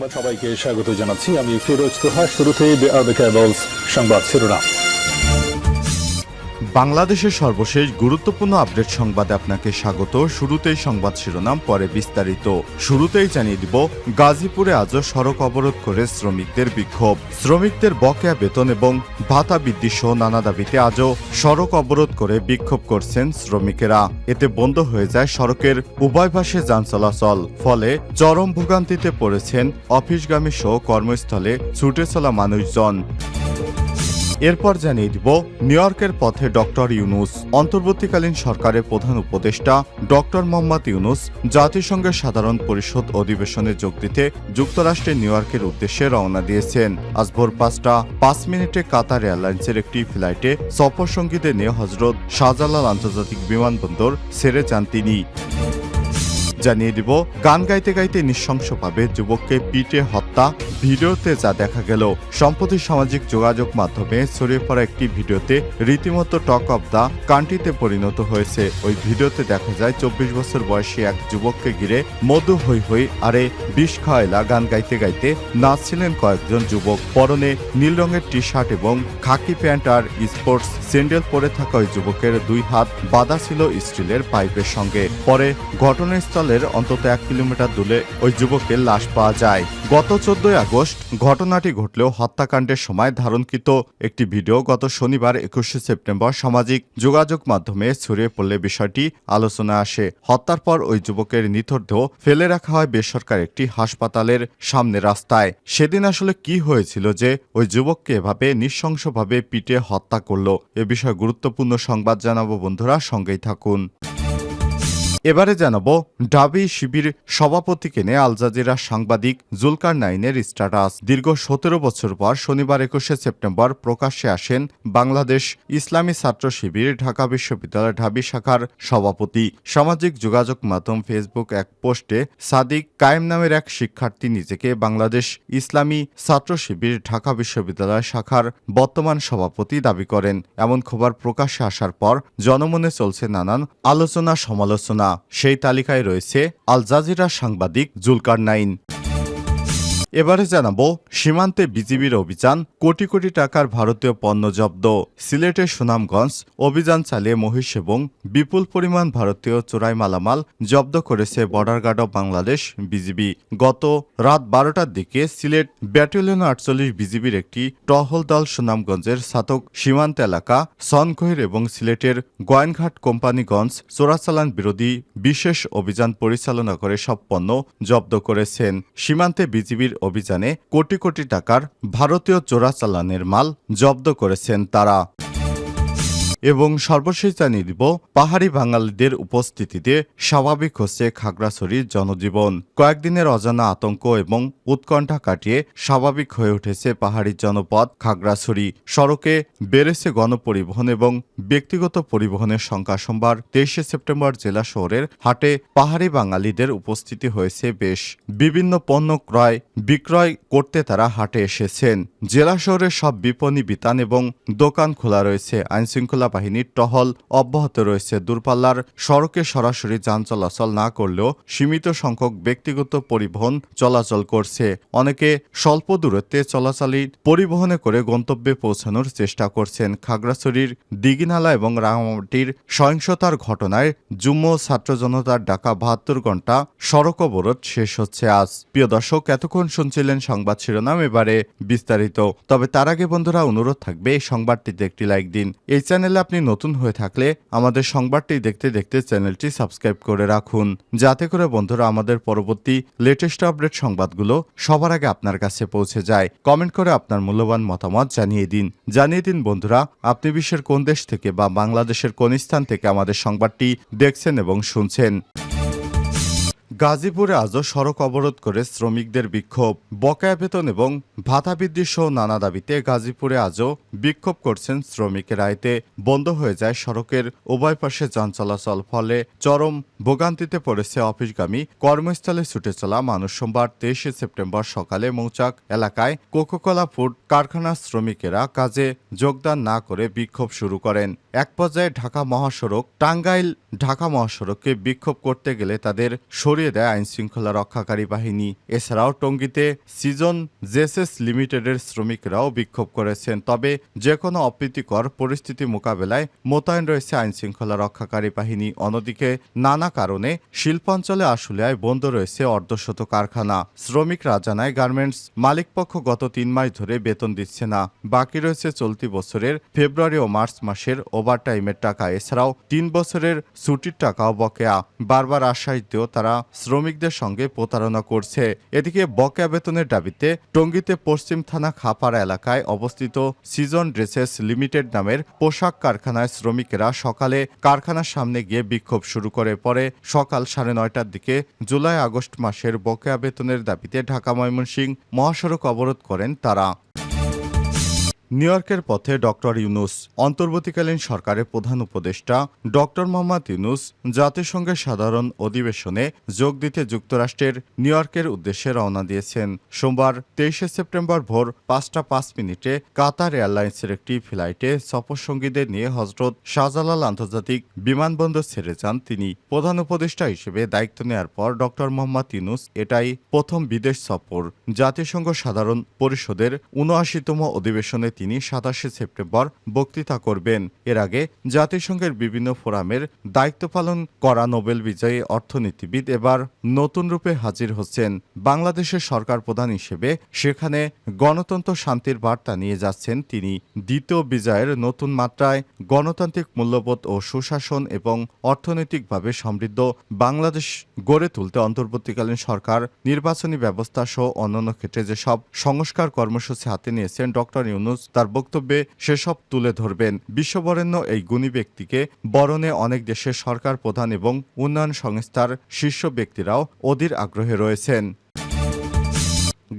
সংবাদ সবাইকে স্বাগত জানাচ্ছি। আমি ফিরোজ তোহা। শুরুতেই সংবাদ শিরোনাম। বাংলাদেশের সর্বশেষ গুরুত্বপূর্ণ আপডেট সংবাদে আপনাকে স্বাগত। শুরুতেই সংবাদ শিরোনাম, পরে বিস্তারিত। শুরুতেই জানিয়ে দিব, গাজীপুরে আজও সড়ক অবরোধ করে শ্রমিকদের বিক্ষোভ। শ্রমিকদের বকেয়া বেতন এবং ভাতা বৃদ্ধি সহ নানা দাবিতে আজও সড়ক অবরোধ করে বিক্ষোভ করছেন শ্রমিকেরা। এতে বন্ধ হয়ে যায় সড়কের উভয় পাশে যান চলাচল। ফলে চরম ভোগান্তিতে পড়েছেন অফিসগামী সহ কর্মস্থলে ছুটে চলা মানুষজন। এরপর জানিয়ে দিব, নিউ ইয়র্কের পথে ডক্টর ইউনূস। অন্তর্বর্তীকালীন সরকারের প্রধান উপদেষ্টা ডক্টর মোহাম্মদ ইউনূস জাতিসংঘের সাধারণ পরিষদ অধিবেশনে যোগ দিতে যুক্তরাষ্ট্রের নিউ ইয়র্কের উদ্দেশ্যে রওনা দিয়েছেন। আজ ভোর 5:05 কাতার এয়ারলাইন্সের একটি ফ্লাইটে সফরসঙ্গীদের নিয়ে হজরত শাহজালাল আন্তর্জাতিক বিমানবন্দর ছেড়ে যান তিনি। জানিয়ে দিব, গান গাইতে গাইতে নৃশংসভাবে যুবককে পিটে হত্যা, ভিডিওতে যা দেখা গেল। সম্প্রতি সামাজিক যোগাযোগ মাধ্যমে ছড়িয়ে পড়া একটি ভিডিওতে রীতিমতো টক অব দ্য কান্ট্রিতে পরিণত হয়েছে। ওই ভিডিওতে দেখা যায় 24 বছর বয়সী এক যুবককে ঘিরে মধু হই হই আরে বিষ খাওয়াইলা গান গাইতে গাইতে নাচছিলেন কয়েকজন যুবক। পরনে নীল রঙের টি শার্ট এবং খাকি প্যান্ট আর স্পোর্টস স্যান্ডেল পরে থাকা ওই যুবকের দুই হাত বাঁধা ছিল স্টিলের পাইপের সঙ্গে। পরে ঘটনাস্থলে অন্তত 1 কিলোমিটার দূরে ওই যুবকের লাশ পাওয়া যায়। গত 14 আগস্ট ঘটনাটি ঘটলেও হত্যাকাণ্ডের সময় ধারণকৃত একটি ভিডিও গত শনিবার 21 সেপ্টেম্বর সামাজিক যোগাযোগ মাধ্যমে ছড়িয়ে পড়লে বিষয়টি আলোচনায় আসে। হত্যার পর ওই যুবকের নিথরদেহ ফেলে রাখা হয় বেসরকারি একটি হাসপাতালের সামনে রাস্তায়। সেদিন আসলে কি হয়েছিল যে ওই যুবককে এভাবে নৃশংসভাবে পিটে হত্যা করলো? এ বিষয়ে গুরুত্বপূর্ণ সংবাদ জানাবো বন্ধুরা, সঙ্গেই থাকুন। এবারে জানাবো, ঢাবি শিবির সভাপতিকে নিয়ে আল জাজিরার সাংবাদিক জুলকারনাইনের স্ট্যাটাস। দীর্ঘ 17 বছর পর শনিবার 21 সেপ্টেম্বর প্রকাশ্যে আসেন বাংলাদেশ ইসলামী ছাত্র শিবির ঢাকা বিশ্ববিদ্যালয় ঢাবি শাখার সভাপতি। সামাজিক যোগাযোগ মাধ্যম ফেসবুক এক পোস্টে সাদিক কায়েম নামের এক শিক্ষার্থী নিজেকে বাংলাদেশ ইসলামী ছাত্র শিবির ঢাকা বিশ্ববিদ্যালয় শাখার বর্তমান সভাপতি দাবি করেন। এমন খবর প্রকাশ্যে আসার পর জনমনে চলছে নানান আলোচনা সমালোচনা। সেই তালিকায় রয়েছে আল জাজিরার সাংবাদিক জুলকারনাইন। এবারে জানাবো, সীমান্তে বিজিবির অভিযান, কোটি কোটি টাকার ভারতীয় পণ্য জব্দ। সিলেটের সুনামগঞ্জ অভিযান চালিয়ে মহিষ এবং বিপুল পরিমাণ ভারতীয় চোরাই মালামাল জব্দ করেছে border guard of Bangladesh BGB. গত রাত 12টার দিকে সিলেট ব্যাটালিয়ন 48 বিজিবির একটি টহল দল সুনামগঞ্জের ছাতক সীমান্ত এলাকা সনখৈর এবং সিলেটের গোয়েনঘাট কোম্পানিগঞ্জ চোরাচালান বিরোধী বিশেষ অভিযান পরিচালনা করে সব পণ্য জব্দ করেছেন। সীমান্তে বিজিবির অভিযানে কোটি কোটি টাকার ভারতীয় চোরাচালানের মাল জব্দ করেছেন তারা। এবং সর্বশেষ জানিয়ে দিব, পাহাড়ি বাঙালিদের উপস্থিতিতে স্বাভাবিক হচ্ছে খাগড়াছড়ির জনজীবন। কয়েকদিনের অজানা আতঙ্ক এবং উৎকণ্ঠা কাটিয়ে স্বাভাবিক হয়ে উঠেছে পাহাড়ি জনপদ খাগড়াছড়ি। সড়কে বেড়েছে গণপরিবহন এবং ব্যক্তিগত পরিবহনের সংখ্যা। সোমবার 23 সেপ্টেম্বর জেলা শহরের হাটে পাহাড়ি বাঙালিদের উপস্থিতি হয়েছে বেশ। বিভিন্ন পণ্য ক্রয় বিক্রয় করতে তারা হাটে এসেছেন। জেলা শহরের সব বিপণী বিতান এবং দোকান খোলা রয়েছে। আইনশৃঙ্খলা বাহিনীর টহল অব্যাহত রয়েছে। দূরপাল্লার সড়কে সরাসরি যান চলাচল না করলেও সীমিত সংখ্যক ব্যক্তিগত পরিবহন চলাচল করছে। অনেকে স্বল্প দূরত্বে চলাচলি পরিবহনে করে গন্তব্যে পৌঁছানোর চেষ্টা করছেন। খাগড়াছড়ির দিঘিনালা এবং রাঙামাটির সহিংসতার ঘটনায় যুগ্ম ছাত্র জনতার ডাকা 72 ঘণ্টা সড়ক অবরোধ শেষ হচ্ছে আজ। প্রিয় দর্শক, এতক্ষণ শুনছিলেন সংবাদ শিরোনাম, এবারে বিস্তারিত। তবে তার আগে বন্ধুরা অনুরোধ থাকবে, এই সংবাদটিতে একটি লাইক দিন। এই চ্যানেলে আপনি নতুন হয়ে থাকলে আমাদের সংবাদটি দেখতে দেখতে চ্যানেলটি সাবস্ক্রাইব করে রাখুন, যাতে করে বন্ধুরা আমাদের পরবর্তী লেটেস্ট আপডেট সংবাদগুলো সবার আগে আপনার কাছে পৌঁছে যায়। কমেন্ট করে আপনার মূল্যবান মতামত জানিয়ে দিন বন্ধুরা, আপনি বিশ্বের কোন দেশ থেকে বা বাংলাদেশের কোন স্থান থেকে আমাদের সংবাদটি দেখছেন এবং শুনছেন। গাজীপুরে আজও সড়ক অবরোধ করে শ্রমিকদের বিক্ষোভ। বকেয়া বেতন এবং ভাতা বৃদ্ধি সহ নানা দাবিতে গাজীপুরে আজও বিক্ষোভ করছেন শ্রমিকেরা। এতে বন্ধ হয়ে যায় সড়কের উভয় পাশে যান চলাচল। ফলে চরম ভোগান্তিতে পড়েছে অফিসগামী কর্মস্থলে ছুটে চলা মানুষ। সোমবার 23 সেপ্টেম্বর সকালে মৌচাক এলাকায় কোকাকোলা ফুড কারখানার শ্রমিকেরা কাজে যোগদান না করে বিক্ষোভ শুরু করেন। এক পর্যায়ে ঢাকা মহাসড়ক টাঙ্গাইল ঢাকা মহাসড়ককে বিক্ষোভ করতে গেলে তাদের সরিয়ে দেয় আইনশৃঙ্খলা রক্ষাকারী বাহিনী। এছাড়াও টঙ্গীতে সিজন জেসেস লিমিটেডের শ্রমিকরাও বিক্ষোভ করেছেন। তবে যে কোনো অপ্রীতিকর পরিস্থিতি মোকাবেলায় মোতায়েন রয়েছে আইনশৃঙ্খলা রক্ষাকারী বাহিনী। অন্যদিকে নানা কারণে শিল্পাঞ্চলে আশুলিয়ায় বন্ধ রয়েছে অর্ধশত কারখানা। শ্রমিকরা জানায় গার্মেন্টস মালিকপক্ষ গত 3 মাস ধরে বেতন দিচ্ছে না। বাকি রয়েছে চলতি বছরের ফেব্রুয়ারি ও মার্চ মাসের ওভারটাইমের টাকা। এছাড়াও 3 বছরের ছুটির টাকাও বকেয়া। বারবার আশ্বাস দিয়েও তারা শ্রমিকদের সঙ্গে প্রতারণা করছে। এদিকে বকেয়া বেতনের দাবিতে টঙ্গীতে পশ্চিম থানা খাপাড়া এলাকায় অবস্থিত সিজন ড্রেসেস লিমিটেড নামের পোশাক কারখানায় শ্রমিকেরা সকালে কারখানার সামনে গিয়ে বিক্ষোভ শুরু করে। পরে সকাল 9:30টার দিকে জুলাই আগস্ট মাসের বকেয়া বেতনের দাবিতে ঢাকা ময়মনসিংহ মহাসড়ক অবরোধ করেন তারা। নিউ ইয়র্কের পথে ডক্টর ইউনূস। অন্তর্বর্তীকালীন সরকারের প্রধান উপদেষ্টা ডক্টর মোহাম্মদ ইউনূস জাতিসংঘের সাধারণ অধিবেশনে যোগ দিতে যুক্তরাষ্ট্রের নিউ ইয়র্কের উদ্দেশ্যে রওনা দিয়েছেন। সোমবার 23শে সেপ্টেম্বর ভোর 5:05 কাতার এয়ারলাইন্সের একটি ফ্লাইটে সফরসঙ্গীদের নিয়ে হজরত শাহজালাল আন্তর্জাতিক বিমানবন্দর ছেড়ে যান তিনি। প্রধান উপদেষ্টা হিসেবে দায়িত্ব নেওয়ার পর ডক্টর মোহাম্মদ ইউনূস এটাই প্রথম বিদেশ সফর। জাতিসংঘ সাধারণ পরিষদের ৭৯তম অধিবেশনে তিনি ২৭শে সেপ্টেম্বর বক্তৃতা করবেন। এর আগে জাতিসংঘের বিভিন্ন ফোরামের দায়িত্ব পালন করা নোবেল বিজয়ী অর্থনীতিবিদ এবার নতুন রূপে হাজির হচ্ছেন। বাংলাদেশের সরকার প্রধান হিসেবে সেখানে গণতন্ত্র শান্তির বার্তা নিয়ে যাচ্ছেন তিনি। দ্বিতীয় বিজয়ের নতুন মাত্রায় গণতান্ত্রিক মূল্যবোধ ও সুশাসন এবং অর্থনৈতিকভাবে সমৃদ্ধ বাংলাদেশ গড়ে তুলতে অন্তর্বর্তীকালীন সরকার নির্বাচনী ব্যবস্থা সহ অন্যান্য ক্ষেত্রে যেসব সংস্কার কর্মসূচি হাতে নিয়েছেন ডক্টর ইউনূস তার বক্তব্যে সেসব তুলে ধরবেন। বিশ্ববরেণ্য এই গুণী ব্যক্তিকে বরণে অনেক দেশের সরকার প্রধান এবং উন্নয়ন সংস্থার শীর্ষ ব্যক্তিরাও অধীর আগ্রহে রয়েছেন।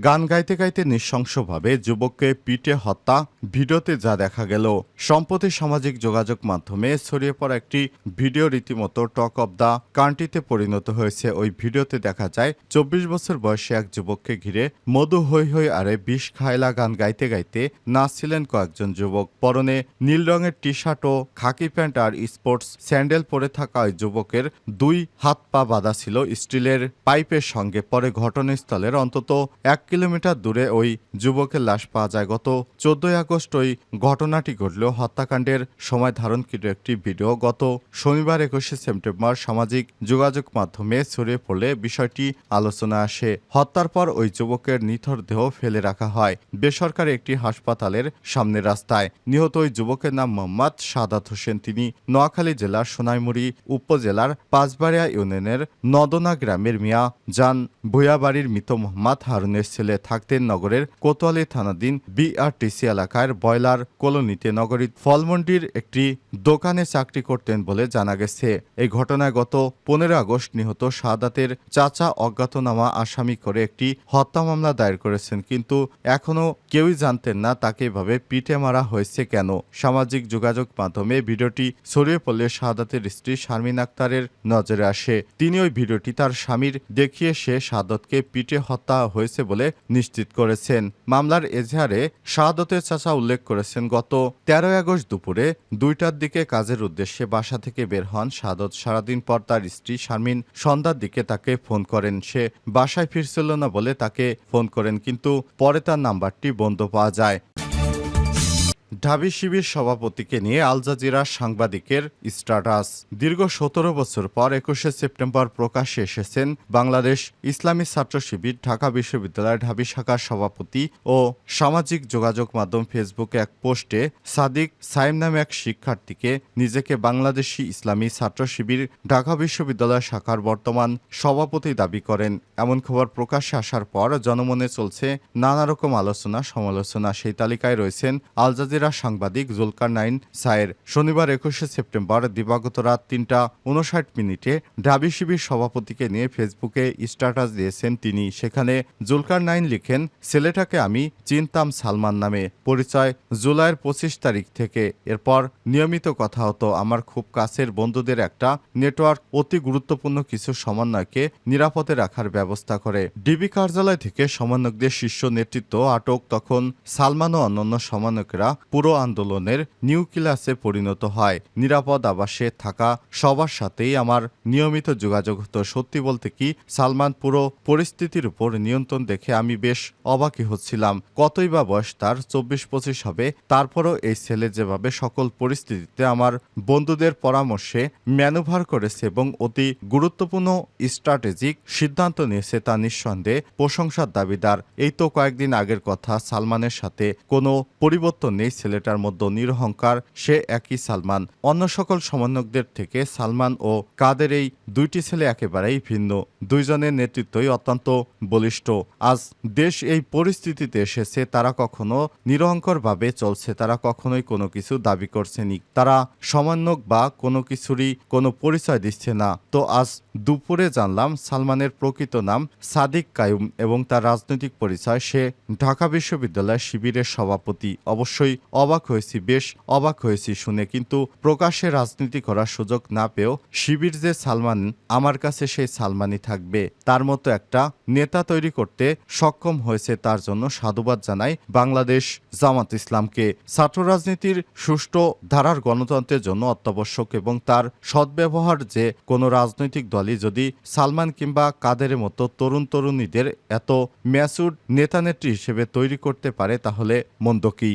গান গাইতে গাইতে নৃশংসভাবে যুবককে পিটে হত্যা, ভিডিওতে যা দেখা গেল। সম্প্রতি সামাজিক যোগাযোগ মাধ্যমে ছড়িয়ে পড়া একটি ভিডিও রীতিমতো টক অব দ্য কান্ট্রিতে পরিণত হয়েছে। ওই ভিডিওতে দেখা যায় 24 বছর বয়সী এক যুবককে ঘিরে মধু হৈ হৈ আরে বিষ খায়লা গান গাইতে গাইতে নাচছিলেন কয়েকজন যুবক। পরনে নীল রঙের টি শার্ট ও খাকি প্যান্ট আর স্পোর্টস স্যান্ডেল পরে থাকা ওই যুবকের 2 হাত পা বাঁধা ছিল স্টিলের পাইপের সঙ্গে। পরে ঘটনাস্থলের অন্তত 1 কিলোমিটার দূরে ওই যুবকের লাশ পাওয়া যায়। গত 14 আগস্ট ওই ঘটনাটি ঘটলেও হত্যাকাণ্ডের সময় ধারণকৃত একটি ভিডিও গত শনিবার 21শে সেপ্টেম্বর সামাজিক যোগাযোগ মাধ্যমে ছড়িয়ে পড়লে বিষয়টি আলোচনা আসে। হত্যার পর ওই যুবকের নিথর দেহ ফেলে রাখা হয় বেসরকারি একটি হাসপাতালের সামনের রাস্তায়। নিহত ওই যুবকের নাম মোহাম্মদ সাদাত হোসেন। তিনি নোয়াখালী জেলার সোনাইমুড়ি উপজেলার পাঁচবাড়িয়া ইউনিয়নের নদনা গ্রামের মিয়া জান ভূয়াবাড়ির মৃত মোহাম্মদ হারুনের ছেলে। থাকতেন নগরের কোতোয়ালি থানাধীন বিআরটিসি এলাকার বয়লার কলোনিতে। নগরীর ফলমন্ডির একটি দোকানে চাকরি করতেন বলে জানা গেছে। এই ঘটনায় গত 15 আগস্ট নিহত শাহাদাতের চাচা অজ্ঞাতনামা আসামি করে একটি হত্যা মামলা দায়ের করেছেন। কিন্তু এখনও কেউই জানতেন না তাকে এভাবে পিটে মারা হয়েছে কেন। সামাজিক যোগাযোগ মাধ্যমে ভিডিওটি ছড়িয়ে পড়লে শাহাদাতের স্ত্রী শারমিন আক্তারের নজরে আসে। তিনি ওই ভিডিওটি তার স্বামীর দেখিয়ে সে শাহাদতকে পিটে হত্যা হয়েছে বলে নিশ্চিত করেছেন। মামলার এজাহারে শাহাদতের চাচা উল্লেখ করেছেন গত 13 আগস্ট দুপুরে 2টার দিকে কাজের উদ্দেশ্যে বাসা থেকে বের হন শাহাদত। সারাদিন পর তার স্ত্রী শারমিন সন্ধ্যার দিকে তাকে ফোন করেন। সে বাসায় ফিরছিল না বলে তাকে ফোন করেন, কিন্তু পরে তার নাম্বারটি বন্ধ পাওয়া যায়। ঢাবি শিবির সভাপতিকে নিয়ে আল জাজিরার সাংবাদিকের স্ট্যাটাস। দীর্ঘ 17 বছর পর 21শে সেপ্টেম্বর প্রকাশ্যে এসেছেন বাংলাদেশ ইসলামী ছাত্র শিবির ঢাকা বিশ্ববিদ্যালয়ের ঢাবি শাখার সভাপতি ও সামাজিক যোগাযোগ মাধ্যম ফেসবুকে এক পোস্টে সাদিক সাইম নামে এক শিক্ষার্থীকে নিজেকে বাংলাদেশি ইসলামী ছাত্র শিবির ঢাকা বিশ্ববিদ্যালয় শাখার বর্তমান সভাপতি দাবি করেন। এমন খবর প্রকাশ্যে আসার পর জনমনে চলছে নানা রকম আলোচনা সমালোচনা। সেই তালিকায় রয়েছেন আল জাজিরা সাংবাদিক জুলকারনাইন সায়ের। শনিবার 21শে সেপ্টেম্বর দিবাগত রাত 3:59 ঢাবি শিবির সভাপতিকে নিয়ে ফেসবুকে স্ট্যাটাস দিয়েছেন তিনি। সেখানে জুলকারনাইন লিখেন, ছেলেটাকে আমি চিনতাম সালমান নামে, পরিচয় জুলাইয়ের 25 তারিখ থেকে। এরপর নিয়মিত কথা হতো। আমার খুব কাছের বন্ধুদের একটা নেটওয়ার্ক অতি গুরুত্বপূর্ণ কিছু সমন্বয়কে নিরাপদে রাখার ব্যবস্থা করে। ডিবি কার্যালয় থেকে সমন্বয়কদের শীর্ষ নেতৃত্ব আটক। তখন সালমান ও অন্যান্য সমন্বয়কেরা পুরো আন্দোলনের নিউক্লিয়াসে পরিণত হয়। নিরাপদ আবাসে থাকা সবার সাথেই আমার নিয়মিত যোগাযোগ হতো। সত্যি বলতে কি, সালমান পুরো পরিস্থিতির উপর নিয়ন্ত্রণ দেখে আমি বেশ অবাকই হচ্ছিলাম। কতই বা বয়স তার, 24-25 হবে। তারপরও এই ছেলে যেভাবে সকল পরিস্থিতিতে আমার বন্ধুদের পরামর্শে ম্যানুভার করেছে এবং অতি গুরুত্বপূর্ণ স্ট্র্যাটেজিক সিদ্ধান্ত নিয়েছে তা নিঃসন্দেহে প্রশংসার দাবিদার। এই তো কয়েকদিন আগের কথা। সালমানের সাথে কোনো পরিবর্তন নেই। ছেলেটার মধ্যে নিরহংকার, সে একই সালমান। অন্য সকল সমন্বয়কদের থেকে সালমান ও কাদের এই দুইটি ছেলে একেবারেই ভিন্ন। দুইজনের নেতৃত্বই অত্যন্ত বলিষ্ঠ। আজ দেশ এই পরিস্থিতিতে এসেছে, তারা কখনো নিরহংকারভাবে চলছে, তারা কখনোই কোনো কিছু দাবি করছেনি, তারা সমন্বয়ক বা কোনো কিছুরই কোনো পরিচয় দিচ্ছে না। তো আজ দুপুরে জানলাম সালমানের প্রকৃত নাম সাদিক কায়ুম এবং তার রাজনৈতিক পরিচয় সে ঢাকা বিশ্ববিদ্যালয় শিবিরের সভাপতি। অবশ্যই অবাক হয়েছি, বেশ অবাক হয়েছি শুনে, কিন্তু প্রকাশ্যে রাজনীতি করার সুযোগ না পেয়েও শিবির যে সালমান, আমার কাছে সেই সালমানই থাকবে। তার মতো একটা নেতা তৈরি করতে সক্ষম হয়েছে, তার জন্য সাধুবাদ জানাই বাংলাদেশ জামাত ইসলামকে। ছাত্র রাজনীতির সুষ্ঠু ধারার গণতন্ত্রের জন্য অত্যাবশ্যক এবং তার সদ্ব্যবহার যে কোনো রাজনৈতিক দলই যদি সালমান কিংবা কাদের মতো তরুণীদের এত ম্যাচুর নেতানেত্রী হিসেবে তৈরি করতে পারে, তাহলে মন্দ কি?